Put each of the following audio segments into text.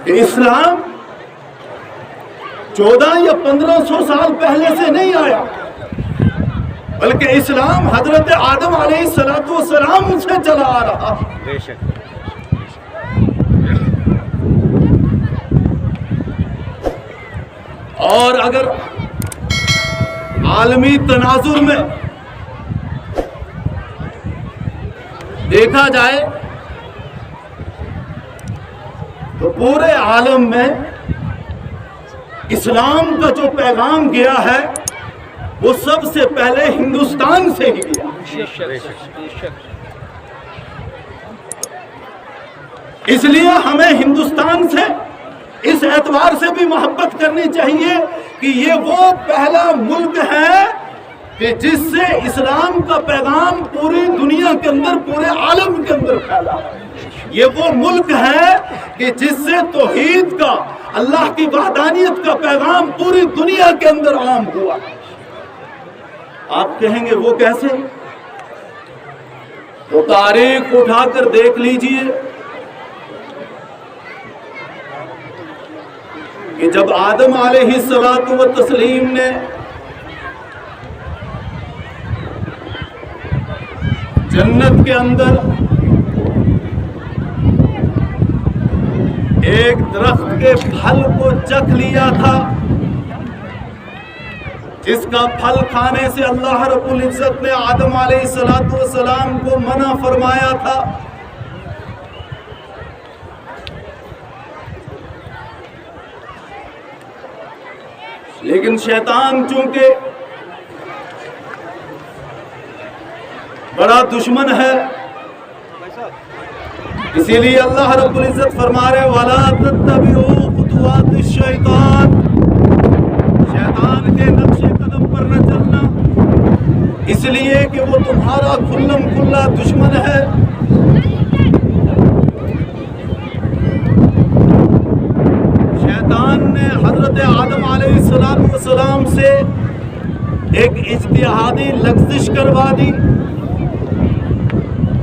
کہ اسلام 14 یا 1500 سال پہلے سے نہیں آیا، بلکہ اسلام حضرت آدم علیہ السلام سے چلا آ رہا۔ بے شک۔ اور اگر عالمی تناظر میں دیکھا جائے تو پورے عالم میں اسلام کا جو پیغام گیا ہے وہ سب سے پہلے ہندوستان سے ہی گیا۔ اس لیے ہمیں ہندوستان سے اس اعتبار سے بھی محبت کرنی چاہیے کہ یہ وہ پہلا ملک ہے کہ جس سے اسلام کا پیغام پوری دنیا کے اندر، پورے عالم کے اندر پھیلا۔ یہ وہ ملک ہے کہ جس سے توحید کا، اللہ کی وحدانیت کا پیغام پوری دنیا کے اندر عام ہوا۔ آپ کہیں گے وہ کیسے؟ تو تاریخ اٹھا کر دیکھ لیجئے کہ جب آدم علیہ السلام نے جنت کے اندر ایک درخت کے پھل کو چکھ لیا تھا، جس کا پھل کھانے سے اللہ رب العزت نے آدم علیہ السلام کو منع فرمایا تھا، لیکن شیطان چونکہ بڑا دشمن ہے، اسی لیے اللہ رب العزت فرما رہے وَلَا تَتَّبِعُوا خُطُوَاتِ الشَّيْطَانِ، شیطان کے نقش قدم پر نہ چلنا، اس لیے کہ وہ تمہارا کھلم کھلا دشمن ہے۔ شیطان نے حضرت آدم علیہ السلام سے ایک اجتہادی لغزش کروا دی،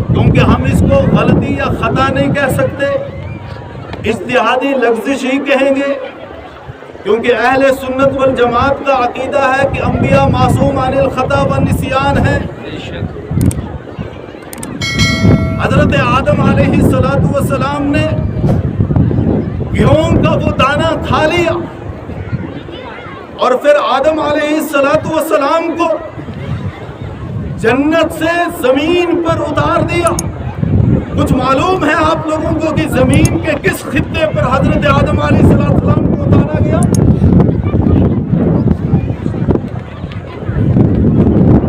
کیونکہ ہم اس کو غلطی یا خطا نہیں کہہ سکتے، اجتہادی لغزش ہی کہیں گے، کیونکہ اہل سنت والجماعت کا عقیدہ ہے کہ انبیاء معصوم عن الخطا والنسیان ہیں۔ حضرت آدم علیہ السلام نے گیہوں کا وہ دانہ کھا لیا اور پھر آدم علیہ السلام کو جنت سے زمین پر اتار دیا۔ کچھ معلوم ہے آپ لوگوں کو کہ زمین کے کس خطے پر حضرت آدم علیہ السلام کو اتارا گیا؟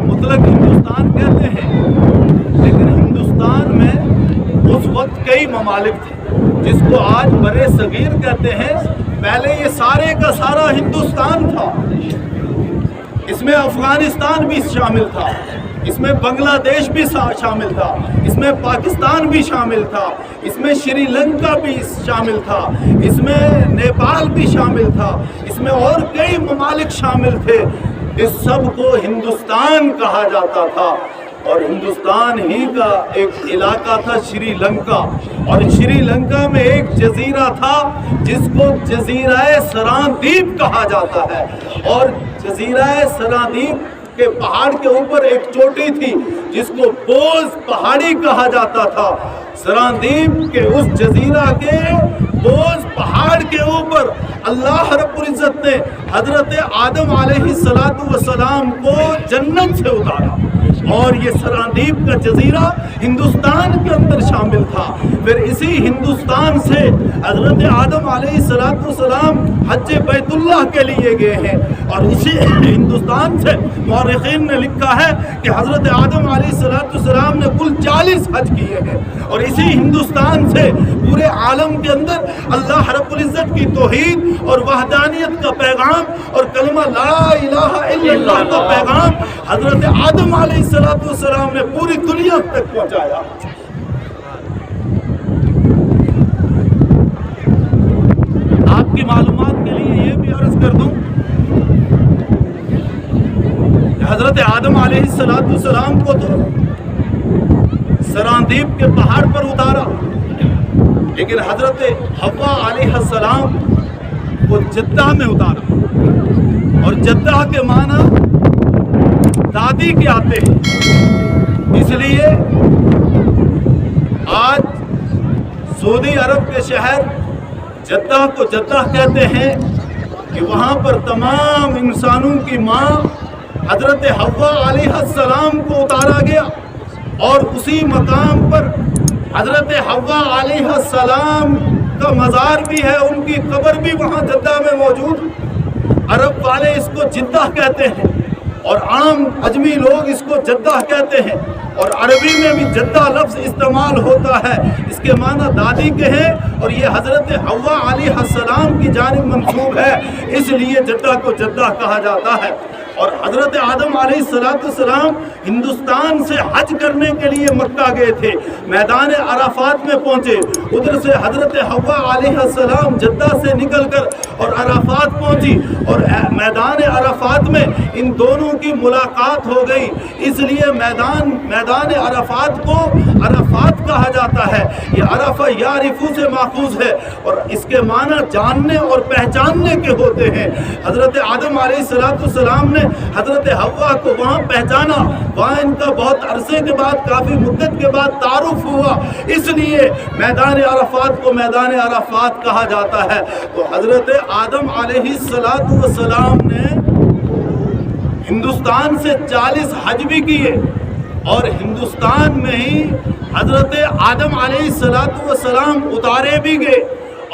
مطلق ہندوستان کہتے ہیں، لیکن ہندوستان میں اس وقت کئی ممالک تھے جس کو آج برے صغیر کہتے ہیں۔ پہلے یہ سارے کا سارا ہندوستان تھا، اس میں افغانستان بھی شامل تھا، اس میں بنگلہ دیش بھی شامل تھا، اس میں پاکستان بھی شامل تھا، اس میں شری لنکا بھی شامل تھا، اس میں نیپال بھی شامل تھا، اس میں اور کئی ممالک شامل تھے۔ اس سب کو ہندوستان کہا جاتا تھا، اور ہندوستان ہی کا ایک علاقہ تھا شری لنکا، اور شری لنکا میں ایک جزیرہ تھا جس کو جزیرہ سراندیپ کہا جاتا ہے، اور جزیرہ سراندیپ کے پہاڑ کے اوپر ایک چوٹی تھی جس کو بوز پہاڑی کہا جاتا تھا۔ سراندیپ کے اس جزیرہ کے بوز پہاڑ کے اوپر اللہ رب العزت نے حضرت آدم علیہ السلام کو جنت سے اتارا، اور یہ سراندیپ کا جزیرہ ہندوستان کے اندر شامل تھا۔ پھر اسی ہندوستان سے حضرت آدم علیہ السلام حج بیت اللہ کے لیے گئے ہیں، اور اسی ہندوستان سے مورخین نے لکھا ہے کہ حضرت آدم علیہ السلام نے کل 40 حج کیے ہیں، اور اسی ہندوستان سے پورے عالم کے اندر اللہ رب العزت کی توحید اور وحدانیت کا پیغام اور کلمہ لا الہ الا اللہ کا پیغام حضرت آدم علیہ السلام نے پوری دنیا تک پہنچایا۔ آپ کی معلومات کے لیے یہ بھی عرض کر دوں کہ حضرت آدم علیہ السلام کو تو سراندیپ کے پہاڑ پر اتارا، لیکن حضرت حوا علیہ السلام کو جدہ میں اتارا، اور جدہ کے معنی دادی کے آتے ہیں، اس لیے آج سعودی عرب کے شہر جدہ کو جدہ کہتے ہیں کہ وہاں پر تمام انسانوں کی ماں حضرت حوا علیہ السلام کو اتارا گیا، اور اسی مقام پر حضرت حوا علیہ السلام کا مزار بھی ہے، ان کی قبر بھی وہاں جدہ میں موجود۔ عرب والے اس کو جدہ کہتے ہیں اور عام اجمی لوگ اس کو جدہ کہتے ہیں، اور عربی میں بھی جدہ لفظ استعمال ہوتا ہے، اس کے معنی دادی کے ہیں، اور یہ حضرت حوا علیہ السلام کی جانب منسوب ہے، اس لیے جدہ کو جدہ کہا جاتا ہے۔ اور حضرت آدم علیہ السلام ہندوستان سے حج کرنے کے لیے مکہ گئے تھے، میدان عرفات میں پہنچے، ادھر سے حضرت حوا علیہ السلام جدہ سے نکل کر اور عرفات پہنچی، اور میدان عرفات میں ان دونوں کی ملاقات ہو گئی، اس لیے میدان عرفات کو عرفات کہا جاتا ہے۔ یہ عرفہ یعرفو سے ماخوذ ہے، اور اس کے معنی جاننے اور پہچاننے کے ہوتے ہیں۔ حضرت آدم علیہ السلام نے حضرت حوا کو وہاں پہچانا، وہاں ان کا بہت عرصے کے بعد، کافی مدت کے بعد تعارف ہوا، اس لیے میدان عرفات کو میدان عرفات کہا جاتا ہے۔ تو حضرت آدم علیہ السلام نے ہندوستان سے 40 حج بھی کیے، اور ہندوستان میں ہی حضرت آدم علیہ السلام اتارے بھی گئے،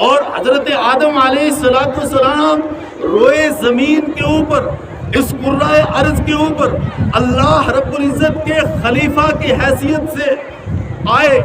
اور حضرت آدم علیہ السلام روئے زمین کے اوپر، اس کرۂ ارض کے اوپر اللہ رب العزت کے خلیفہ کی حیثیت سے آئے،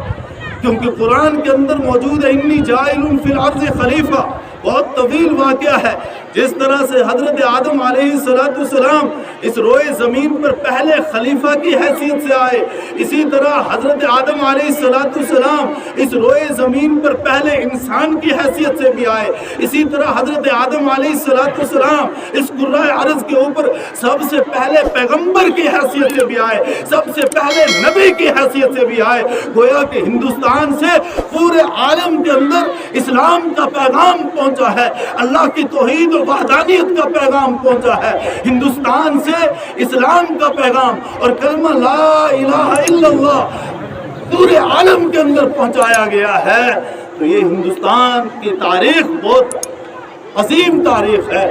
کیونکہ قرآن کے اندر موجود ہے انی جاعل فی الارض خلیفہ، بہت طویل واقعہ ہے۔ جس طرح سے حضرت آدم علیہ السلام اس روئے زمین پر پہلے خلیفہ کی حیثیت سے آئے، اسی طرح حضرت آدم علیہ السلام اس روئے زمین پر پہلے انسان کی حیثیت سے بھی آئے، اسی طرح حضرت آدم علیہ السلام اس کرۂ ارض کے اوپر سب سے پہلے پیغمبر کی حیثیت سے بھی آئے، سب سے پہلے نبی کی حیثیت سے بھی آئے۔ گویا کہ ہندوستان سے پورے عالم کے اندر اسلام کا پیغام پہنچا ہے، اللہ کی توحید وحدانیت کا پیغام پہنچا ہے، ہندوستان سے اسلام کا پیغام اور کلمہ لا الہ الا اللہ پورے عالم کے اندر پہنچایا گیا ہے۔ تو یہ ہندوستان کی تاریخ بہت عظیم تاریخ ہے۔